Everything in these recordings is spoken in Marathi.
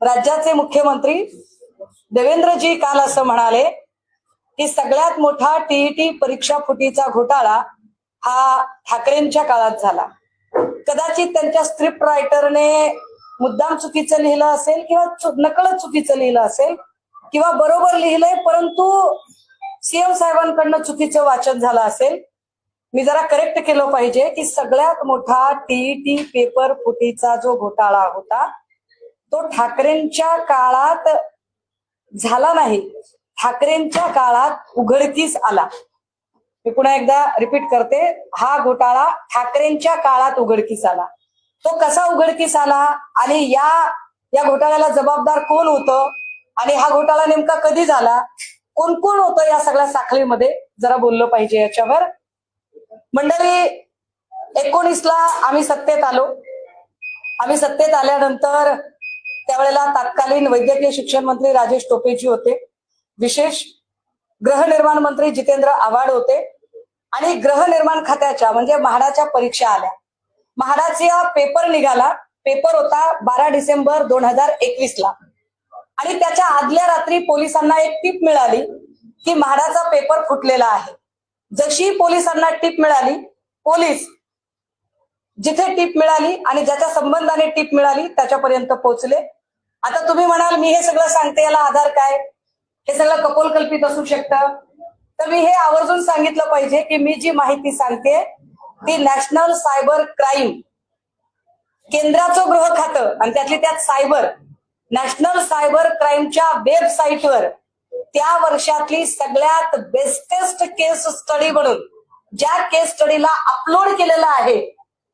राज्याचे मुख्यमंत्री देवेंद्रजी काल असं म्हणाले की सगळ्यात मोठा टीईटी परीक्षा फुटीचा घोटाळा हा ठाकरेंच्या काळात झाला. कदाचित त्यांच्या स्क्रिप्ट रायटरने मुद्दाम चुकीचं लिहिलं असेल किंवा नकळत चुकीचं लिहिलं असेल किंवा बरोबर लिहिलंय परंतु सीएम साहेबांकडनं चुकीचं वाचन झालं असेल. मी जरा करेक्ट केलं पाहिजे की सगळ्यात मोठा टीईटी पेपर फुटीचा जो घोटाळा होता तो ठाकरेंच्या काळात झाला नाही, ठाकरेंच्या काळात उघडकीस आला. मी पुन्हा एकदा रिपीट करते, हा घोटाळा ठाकरेंच्या काळात उघडकीस आला. तो कसा उघडकीस आला आणि या घोटाळ्याला जबाबदार कोण होतं आणि हा घोटाळा नेमका कधी झाला, कोण कोण होतं या सगळ्या साखळीमध्ये जरा बोललं पाहिजे याच्यावर. मंडळी, 19ला आम्ही सत्तेत आलो. आम्ही सत्तेत आल्यानंतर त्यावेळेला तत्कालीन वैद्यकीय शिक्षण मंत्री राजेश टोपेजी होते, विशेष गृहनिर्माण मंत्री जितेंद्र आव्हाड होते आणि गृहनिर्माण खात्याच्या म्हणजे म्हाडाच्या परीक्षा आल्या. म्हाडाचा पेपर निघाला. पेपर होता 12 डिसेंबर 2021ला आणि त्याच्या आदल्या रात्री पोलिसांना एक टीप मिळाली की म्हाडाचा पेपर फुटलेला आहे. जशी पोलिसांना टीप मिळाली, पोलीस जिथे टीप मिळाली आणि ज्याच्या संबंधाने टीप मिळाली त्याच्यापर्यंत पोहोचले. आता तुम्ही म्हणाल मी हे सगळं सांगते याला आधार काय, हे सगळं कपोलकल्पित असू शकतं. तर मी हे आवर्जून सांगितलं पाहिजे की मी जी माहिती सांगते ती नॅशनल सायबर क्राईम केंद्राचं गृह खातं आणि त्यातली त्यात सायबर नॅशनल सायबर क्राईमच्या वेबसाईटवर त्या वर्षातली सगळ्यात बेस्टेस्ट केस स्टडी म्हणून ज्या केस स्टडीला अपलोड केलेलं आहे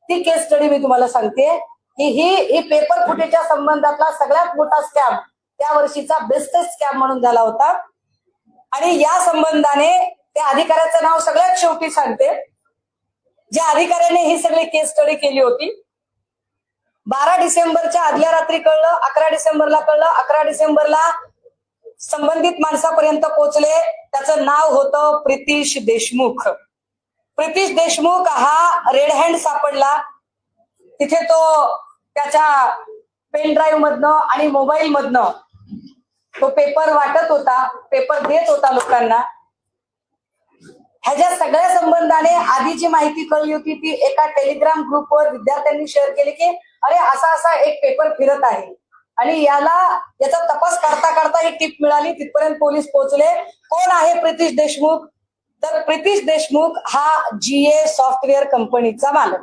ती केस स्टडी मी तुम्हाला सांगते की ही पेपर फुटेच्या संबंधातला सगळ्यात मोठा स्कॅम त्या वर्षीचा बेस्टेस्ट स्कॅम म्हणून झाला होता. आणि या संबंधाने त्या अधिकाऱ्याचं नाव सगळ्यात शेवटी सांगते. ज्या अधिकाऱ्याने ही सगळी केस स्टडी केली होती, 12 डिसेंबरच्या आदल्या रात्री कळलं, 11 डिसेंबरला कळलं, 11 डिसेंबरला संबंधित माणसापर्यंत पोहोचले. त्याचं नाव होतं प्रितीश देशमुख. प्रितीश देशमुख हा रेड हँड सापडला. तिथे तो त्याच्या पेन ड्राईव्ह मधनं आणि मोबाईल मधनं तो पेपर वाटत होता, पेपर देत होता लोकांना. ह्याच्या सगळ्या संबंधाने आधी जी माहिती कळली होती ती एका टेलिग्राम ग्रुपवर विद्यार्थ्यांनी शेअर केली की अरे असा असा एक पेपर फिरत आहे आणि याचा तपास करता करता ही टिप मिळाली. तिथपर्यंत पोलीस पोहोचले. कोण आहे प्रितीश देशमुख? तर प्रितीश देशमुख हा जीए सॉफ्टवेअर कंपनीचा मालक.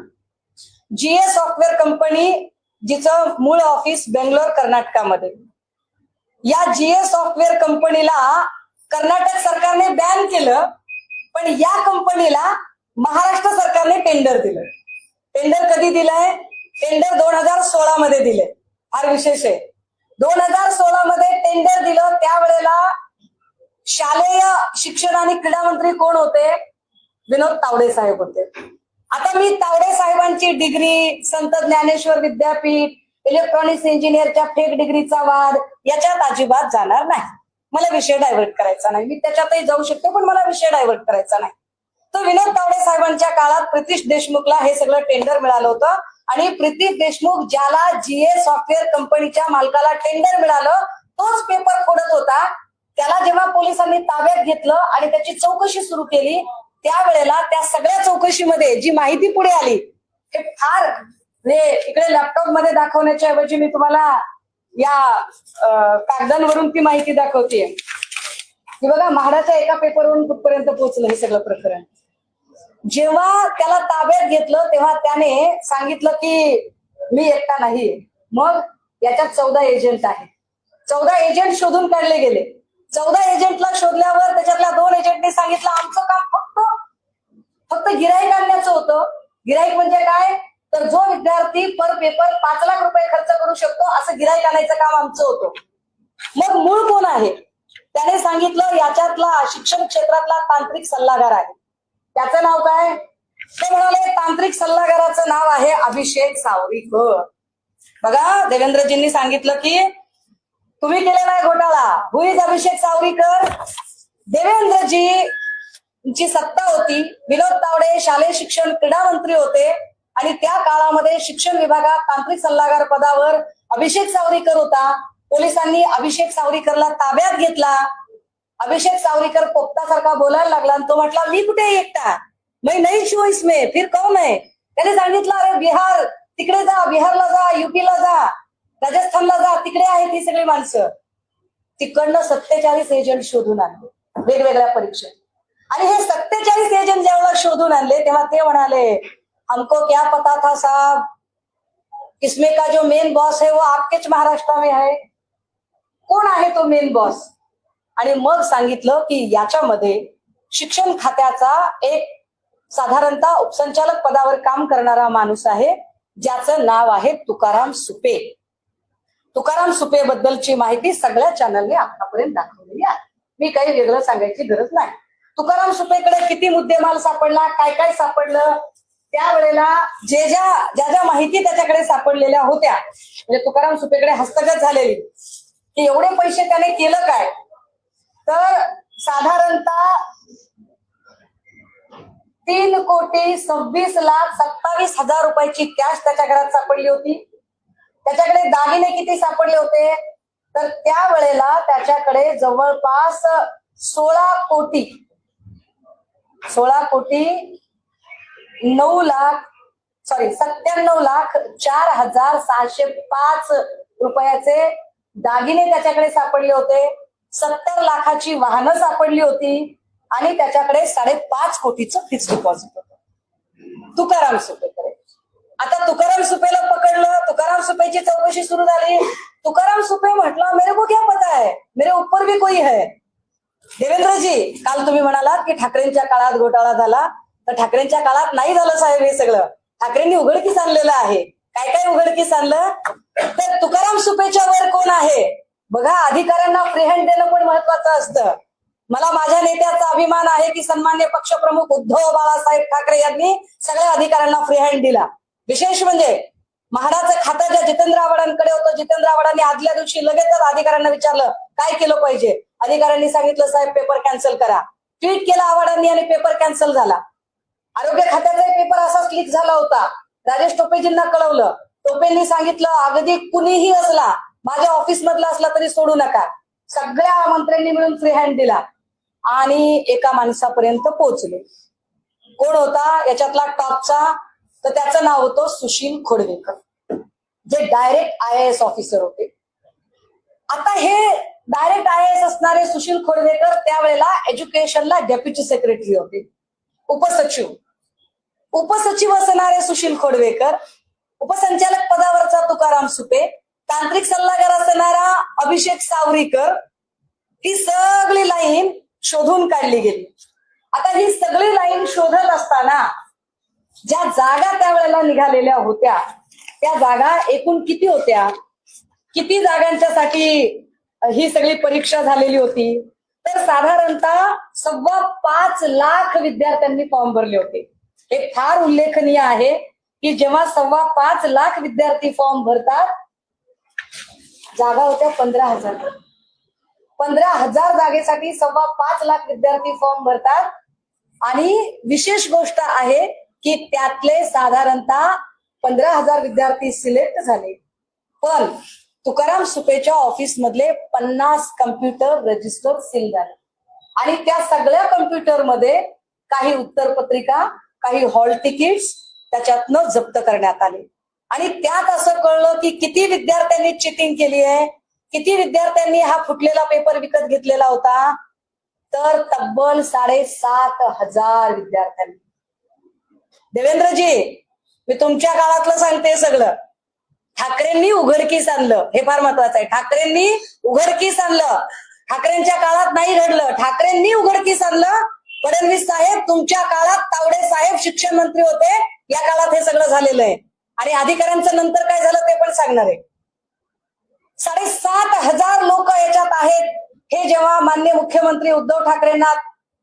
जीए सॉफ्टवेअर कंपनी जिचं मूळ ऑफिस बेंगलोर कर्नाटकामध्ये. या जीए सॉफ्टवेअर कंपनीला कर्नाटक सरकारने बॅन केलं पण या कंपनीला महाराष्ट्र सरकारने टेंडर दिलं. टेंडर कधी दिलंय? टेंडर 2016 मध्ये दिले. फार विशेष आहे. 2016 मध्ये टेंडर दिलं. त्यावेळेला शालेय शिक्षण आणि क्रीडा मंत्री कोण होते? विनोद तावडे साहेब होते. आता मी तावडे साहेबांची डिग्री, संत ज्ञानेश्वर विद्यापीठ, इलेक्ट्रॉनिक्स इंजिनियरच्या फेक डिग्रीचा वाद याच्यात अजिबात जाणार नाही. मला विषय डायव्हर्ट करायचा नाही. मी त्याच्यातही जाऊ शकतो पण मला विषय डायव्हर्ट करायचा नाही. तर विनोद तावडे साहेबांच्या काळात प्रितीश देशमुखला हे सगळं टेंडर मिळालं होतं आणि प्रितीश देशमुख ज्याला जीए सॉफ्टवेअर कंपनीच्या मालकाला टेंडर मिळालं तोच पेपर फोडत होता. त्याला जेव्हा पोलिसांनी ताब्यात घेतलं आणि त्याची चौकशी सुरू केली त्यावेळेला त्या सगळ्या चौकशीमध्ये जी माहिती पुढे आली हे फार इकडे लॅपटॉप मध्ये दाखवण्याच्या ऐवजी मी तुम्हाला या कागदांवरून ती माहिती दाखवते की बघा म्हाडाच्या एका पेपरवरून कुठपर्यंत पोहोचलं हे सगळं प्रकरण. जेव्हा त्याला ताब्यात घेतलं तेव्हा त्याने सांगितलं की मी एकटा नाही, मग याच्यात 14 एजंट आहेत. 14 एजंट शोधून काढले गेले. 14 एजंटला शोधल्यावर त्याच्यातल्या 2 एजंटनी सांगितलं आमचं काम फक्त गिराईक आणण्याचं होतं. गिराईक म्हणजे काय? तर जो विद्यार्थी पर पेपर 5 लाख रुपये खर्च करू शकतो असं गिराईक आणायचं काम आमचं होतं. मग मूळ कोण आहे? त्याने सांगितलं याच्यातला शिक्षण क्षेत्रातला तांत्रिक सल्लागार आहे. त्याचं नाव काय? ते म्हणाले तांत्रिक सल्लागाराचं नाव आहे अभिषेक सावरीकर. बघा देवेंद्रजींनी सांगितलं की तुम्ही केलेला आहे घोटाळा. हु इज अभिषेक सावरीकर? देवेंद्रजींची सत्ता होती. विनोद तावडे शालेय शिक्षण क्रीडा मंत्री होते आणि त्या काळामध्ये शिक्षण विभागात तांत्रिक सल्लागार पदावर अभिषेक सावरीकर होता. पोलिसांनी अभिषेक सावरीकरला ताब्यात घेतला. अभिषेक सावरीकर पोपटासारखा बोलायला लागला आणि तो म्हटला मी कुठे एकटा, मैं नहीं छू इसमें, फिर कौन है. त्याने सांगितलं अरे बिहार तिकडे जा, बिहारला जा, युपीला जा, राजस्थानला जा, तिकडे आहेत ही सगळी माणसं. तिकडनं 47 एजंट शोधून आणले वेगवेगळ्या परीक्षेत. आणि हे 47 एजंट जेव्हा शोधून आणले तेव्हा ते म्हणाले हमको क्या पता था साहब, इसमें का जो मेन बॉस है वो आपकेच महाराष्ट्र में है. कोण आहे तो मेन बॉस. आणि मग सांगितलं की याच्यामध्ये शिक्षण खात्याचा एक साधारणतः उपसंचालक पदावर काम करणारा माणूस आहे ज्याचं नाव आहे तुकाराम सुपे. तुकाराम सुपे बद्दलची माहिती सगळ्या चॅनलने आतापर्यंत दाखवलेली आहे. मी काही वेगळं सांगायची गरज नाही. तुकाराम सुपेकडे किती मुद्देमाल सापडला, काय काय सापडलं, त्यावेळेला ज्या माहिती त्याच्याकडे सापडलेल्या होत्या म्हणजे तुकाराम सुपेकडे हस्तगत झालेली की एवढे पैसे त्याने केलं काय, तर साधारणतः 3,26,27,000 रुपयाची कॅश त्याच्या घरात सापडली होती. त्याच्याकडे दागिने किती सापडले होते, तर त्यावेळेला त्याच्याकडे जवळपास 97,04,605 रुपयाचे दागिने त्याच्याकडे सापडले होते. 70 लाखाची वाहनं सापडली होती आणि त्याच्याकडे 5.5 कोटीचं फिक्स डिपॉझिट होतं तुकाराम सुपेकडे. आता तुकाराम सुपेला पकडलं, तुकाराम सुपेची चौकशी सुरू झाली. तुकाराम सुपे म्हटलं मेरे को क्या पता है, मेरे ऊपर भी कोई है. देवेंद्रजी, काल तुम्ही म्हणालात की ठाकरेंच्या काळात घोटाळा झाला, तर ठाकरेंच्या काळात नाही झालं साहेब. हे सगळं ठाकरेंनी उघडकीस आणलेलं आहे. काय काय उघडकीस आणलं, तर तुकाराम सुपेच्या वर कोण आहे बघा. अधिकाऱ्यांना फ्री हँड देणं पण महत्वाचं असतं. मला माझ्या नेत्याचा अभिमान आहे की सन्मान्य पक्षप्रमुख उद्धव बाळासाहेब ठाकरे यांनी सगळ्या अधिकाऱ्यांना फ्री हँड दिला. विशेष म्हणजे म्हाडाचं खातं ज्या जितेंद्र आव्हाडांकडे होतं, जितेंद्र आव्हाडांनी आदल्या दिवशी लगेचच अधिकाऱ्यांना विचारलं काय केलं पाहिजे. अधिकाऱ्यांनी सांगितलं साहेब पेपर कॅन्सल करा. ट्विट केलं आव्हाडांनी आणि पेपर कॅन्सल झाला. आरोग्य खात्याचा पेपर असाच लीक झाला होता. राजेश टोपेजींना कळवलं. टोपेंनी सांगितलं अगदी कुणीही असला, माझ्या ऑफिस मधला असला तरी सोडू नका. सगळ्या मंत्र्यांनी मिळून फ्री हँड दिला आणि एका माणसापर्यंत पोहोचले. कोण होता याच्यातला टॉपचा, तर त्याचं नाव होतं सुशील खोडवेकर, जे डायरेक्ट IAS ऑफिसर होते. आता हे डायरेक्ट IAS असणारे सुशील खोडवेकर त्यावेळेला एज्युकेशनला डेप्युटी सेक्रेटरी होते, उपसचिव असणारे सुशील खोडवेकर, उपसंचालक पदावरचा तुकाराम सुपे, तांत्रिक सल्लागार असणारा अभिषेक सावरीकर. ही सगळी लाईन शोधून काढली गेली. आता ही सगळी लाईन शोधत असताना ज्या जागा त्यावेळेला निघालेल्या होत्या त्या जागा एकूण किती होत्या, किती जागांच्यासाठी ही सगळी परीक्षा झालेली होती, तर साधारणतः 5.25 लाख विद्यार्थ्यांनी फॉर्म भरले होते. हे फार उल्लेखनीय आहे की जेव्हा 5.25 लाख विद्यार्थी फॉर्म भरतात, जागा होत्या 15,000. 15,000 जागेसाठी 5.25 लाख विद्यार्थी फॉर्म भरतात. आणि विशेष गोष्ट आहे की त्यातले साधारणतः 15,000 विद्यार्थी सिलेक्ट झाले. पण तुकाराम सुपेच्या ऑफिस मधले 50 कम्प्युटर रजिस्टर सील झाले आणि त्या सगळ्या कम्प्युटरमध्ये काही उत्तरपत्रिका, काही हॉल तिकीट्स त्याच्यातनं जप्त करण्यात आले. आणि त्यात असं कळलं की किती विद्यार्थ्यांनी चिटिंग केली आहे, किती विद्यार्थ्यांनी हा फुटलेला पेपर विकत घेतलेला होता, तर तब्बल 7,500 विद्यार्थ्यांनी. देवेंद्रजी, मी तुमच्या काळातलं सांगते सगळं. ठाकरेंनी उघडकीस आणलं, हे फार महत्वाचं आहे. ठाकरेंनी उघडकीस आणलं. ठाकरेंच्या काळात नाही घडलं, ठाकरेंनी उघडकीस आणलं. फडणवीस साहेब तुमच्या काळात तावडे साहेब शिक्षण मंत्री होते, या काळात हे सगळं झालेलं आहे. आणि अधिकाऱ्यांचं नंतर काय झालं ते पण सांगणार आहे. 7,500 लोक याच्यात आहेत. हे जेव्हा माननीय मुख्यमंत्री उद्धव ठाकरेंना,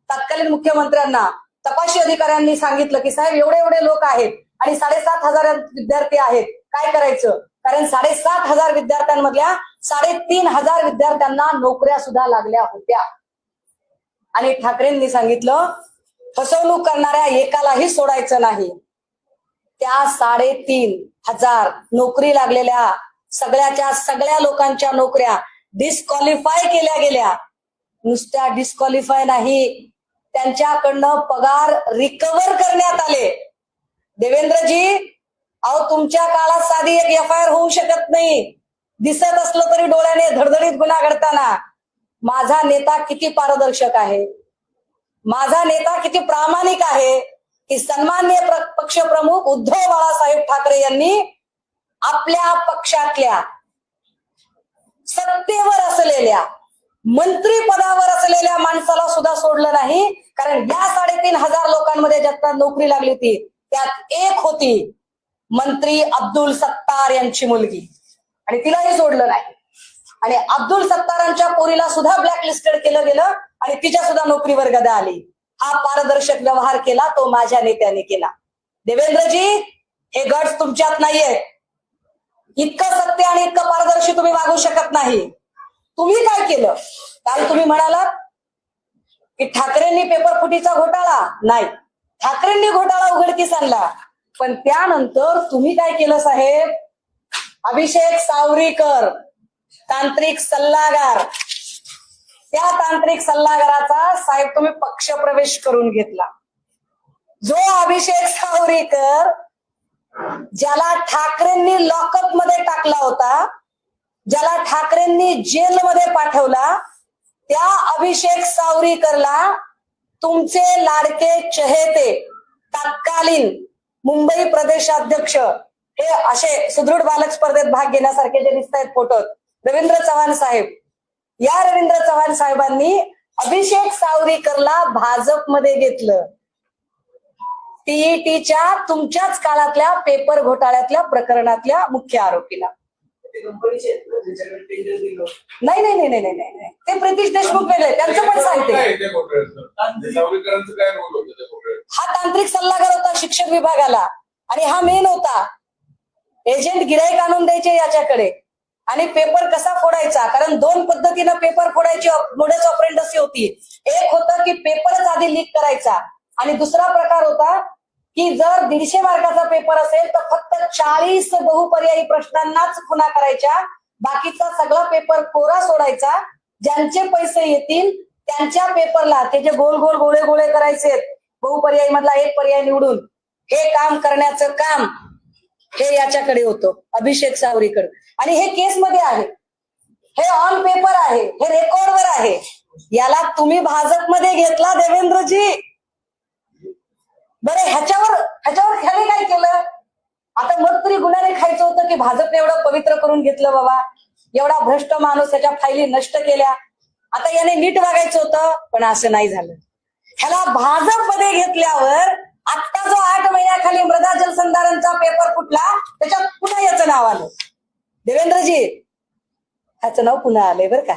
तत्कालीन मुख्यमंत्र्यांना तपाशी अधिकाऱ्यांनी सांगितलं की साहेब एवढे एवढे लोक आहेत आणि 7,500 विद्यार्थी आहेत, काय करायचं, कारण 7,500 विद्यार्थ्यांमधल्या 3,500 विद्यार्थ्यांना नोकऱ्या सुद्धा लागल्या होत्या. आणि ठाकरेंनी सांगितलं फसवणूक करणाऱ्या एकालाही सोडायचं नाही. त्या 3,500 नोकरी लागलेल्या सगळ्याच्या सगळ्या लोकांच्या नोकऱ्या डिस्क्वालिफाय केल्या गेल्या. नुसत्या डिस्क्वालिफाय नाही, त्यांच्याकडनं पगार रिकव्हर करण्यात आले. देवेंद्रजी, अहो तुमच्या काळात साधी एक FIR होऊ शकत नाही. दिसत असलं तरी डोळ्याने धडधडीत गुन्हा घडताना. माझा नेता किती पारदर्शक आहे, माझा नेता किती प्रामाणिक आहे की सन्माननीय पक्षप्रमुख उद्धव बाळासाहेब ठाकरे यांनी आपल्या पक्षातल्या सत्तेवर असलेल्या मंत्री पदावर असलेल्या माणसाला सुद्धा सोडलं नाही. कारण या 3,500 लोकांमध्ये ज्यांना नोकरी लागली होती त्यात एक होती मंत्री अब्दुल सत्तार यांची मुलगी, आणि तिलाही सोडलं नाही. आणि अब्दुल सत्तारांच्या पोरीला सुद्धा ब्लॅकलिस्टेड केलं गेलं आणि तिच्या सुद्धा नोकरीवर गदा आली. हा पारदर्शक व्यवहार केला तो माझ्या नेत्याने केला. देवेंद्रजी, हे गट्स तुमच्यात नाहीये. इतकं सत्य आणि इतकं पारदर्शी तुम्ही वागू शकत नाही. तुम्ही काय केलं? काल तुम्ही म्हणालात की ठाकरेंनी पेपर फुटीचा घोटाळा नाही, ठाकरेंनी घोटाळा उघडकीस आणला. पण त्यानंतर तुम्ही काय केलं साहेब? अभिषेक सावरीकर तांत्रिक सल्लागार, त्या तांत्रिक सल्लागाराचा साहेब तुम्ही पक्षप्रवेश करून घेतला. जो अभिषेक सावरीकर ज्याला ठाकरेंनी लॉकअप मध्ये टाकला होता, ज्याला ठाकरेंनी जेलमध्ये पाठवला, त्या अभिषेक सावरीकरला तुमचे लाडके चहेते तत्कालीन मुंबई प्रदेशाध्यक्ष, हे असे सुदृढ बालक स्पर्धेत भाग घेण्यासारखे जे दिसत आहेत फोटो, रवींद्र चव्हाण साहेब, या रवींद्र चव्हाण साहेबांनी अभिषेक सावरीकरला भाजपमध्ये घेतलं. टीईटीच्या तुमच्याच काळातल्या पेपर घोटाळ्यातल्या प्रकरणातल्या मुख्य आरोपीला. नाही नाही नाही नाही नाही, ते प्रितीश देशमुख वेगळे, त्यांचं पण सांगते. हा तांत्रिक सल्लागार होता शिक्षण विभागाला, आणि हा मेन होता. एजंट गिराईक आणून द्यायचे याच्याकडे, आणि पेपर कसा फोडायचा, कारण 2 पद्धतीनं पेपर फोडायची मोडस ऑपरेंडसी होती. एक होतं की पेपरच आधी लीक करायचा, आणि दुसरा प्रकार होता की जर 150 मार्काचा पेपर असेल तर फक्त 40 बहुपर्यायी प्रश्नांनाच खुणा करायच्या, बाकीचा सगळा पेपर कोरा सोडायचा. ज्यांचे पैसे येतील त्यांच्या पेपरला ते जे गोल गोल गोळे गोळे करायचे बहुपर्यायी मधला एक पर्याय निवडून, हे काम करण्याचं काम हे याच्याकडे होतं, अभिषेक सावरीकर. आणि हे केसमध्ये आहे, हे ऑन पेपर आहे, हे रेकॉर्डवर आहे. याला तुम्ही भाजपमध्ये घेतला देवेंद्रजी. बरं, ह्याच्यावर ह्याने काय केलं? आता मग तरी गुन्ह्याने खायचं होतं की भाजपने एवढं पवित्र करून घेतलं बाबा, एवढा भ्रष्ट माणूस, त्याच्या फायली नष्ट केल्या. आता याने नीट वागायचं होतं, पण असं नाही झालं. ह्याला भाजपमध्ये घेतल्यावर आता जो 8 महिन्याखाली मृदा जलसंधारणचा पेपर फुटला, त्याच्यात पुन्हा याचं नाव आलं. देवेंद्रजी, ह्याचं नाव पुन्हा आलंय बरं का.